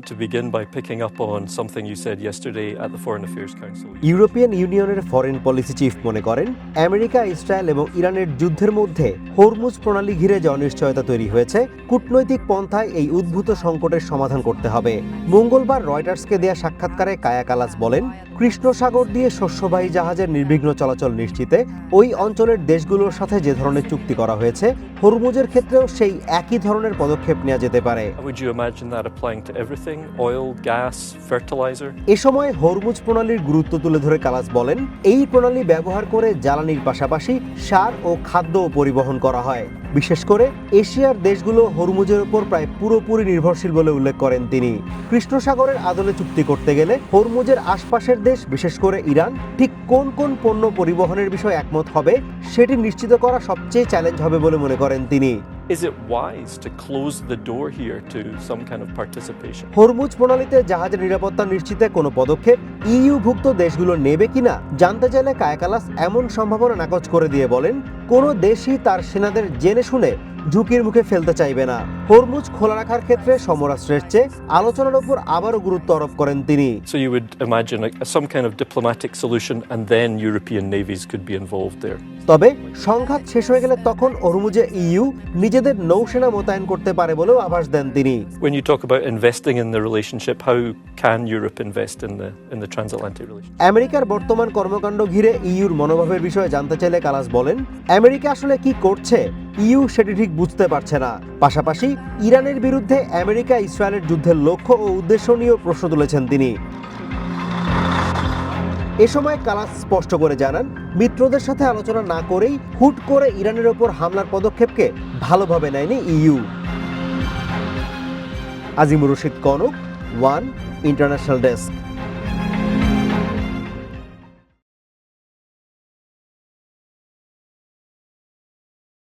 to begin by picking up on something you said yesterday at the Foreign Affairs Council. European ইউনিয়নের foreign policy chief মনে করেন America, Israel এবং ইরানের যুদ্ধের মধ্যে হরমুজ প্রণালী ঘিরে যে অনিশ্চয়তা তৈরি হয়েছে, কূটনৈতিক পন্থায় এই উদ্ভূত সংকটের সমাধান করতে হবে। মঙ্গলবার রয়টার্সকে দেয়া সাক্ষাৎকারে কায়া কালাস বলেন, কৃষ্ণ সাগর দিয়ে শস্যবাহী জাহাজের নির্বিঘ্ন চলাচল নিশ্চিতে ওই অঞ্চলের দেশগুলোর সাথে যে ধরনের চুক্তি করা হয়েছে, হরমুজের ক্ষেত্রেও সেই একই ধরনের পদক্ষেপ নেওয়া যেতে পারে। Would you imagine that applying to everything? Oil, gas, fertilizer? এ সময় হরমুজ প্রণালীর গুরুত্ব তুলে ধরে কালাস বলেন, এই প্রণালী ব্যবহার করে জ্বালানির পাশাপাশি সার ও খাদ্যও পরিবহন করা হয়। বিশেষ করে এশিয়ার দেশগুলো হরমুজের উপর প্রায় পুরোপুরি নির্ভরশীল বলে উল্লেখ করেন তিনি। কৃষ্ণ সাগরের আদলে চুক্তি করতে গেলে হরমুজের আশপাশের দেশ, বিশেষ করে ইরান, ঠিক কোন কোন পণ্য পরিবহনের বিষয়ে একমত হবে সেটি নিশ্চিত করা সবচেয়ে চ্যালেঞ্জ হবে বলে মনে করেন তিনি। Is it wise to close the door here to some kind of participation? Hormuz প্রণালীতে জাহাজের নিরাপত্তা নিশ্চিতে কোনো পদক্ষেপ ইইউভুক্ত দেশগুলো নেবে কিনা জানতে চাইলে কায়া কালাস এমন সম্ভাবনা নাকচ করে দিয়ে বলেন, কোনো দেশই তার সেনাদের জেনে শুনে ঝুঁকির মুখে ফেলতে চাইবে না। হরমুজ খোলা রাখার ক্ষেত্রে সমরাস্ত্রের চেয়ে আলোচনার উপর আবারও গুরুত্ব আরোপ করেন তিনি। So you would imagine some kind of diplomatic solution and then European navies could be involved there. তবে সংঘাত শেষ হয়ে গেলে তখন হরমুজে ইইউ নিজেদের নৌসেনা মোতায়েন করতে পারে বলেও আভাস দেন তিনি। When you talk about investing in the relationship, how can Europe invest in the transatlantic relationship? আমেরিকার বর্তমান কর্মকাণ্ড ঘিরে ইইউর মনোভাবের বিষয়ে জানতে চাইলে কালাস বলেন, আমেরিকা আসলে কি করছে ইইউ সেটি ঠিক বুঝতে পারছে না। পাশাপাশি ইরানের বিরুদ্ধে আমেরিকা ইসরায়েলের যুদ্ধের লক্ষ্য ও উদ্দেশ্য নিয়েও প্রশ্ন তুলেছেন তিনি। এ সময় কালাস স্পষ্ট করে জানান, মিত্রদের সাথে আলোচনা না করেই হুট করে ইরানের ওপর হামলার পদক্ষেপকে ভালোভাবে নেয়নি EU. Azimur Rashid Kanak, one international desk.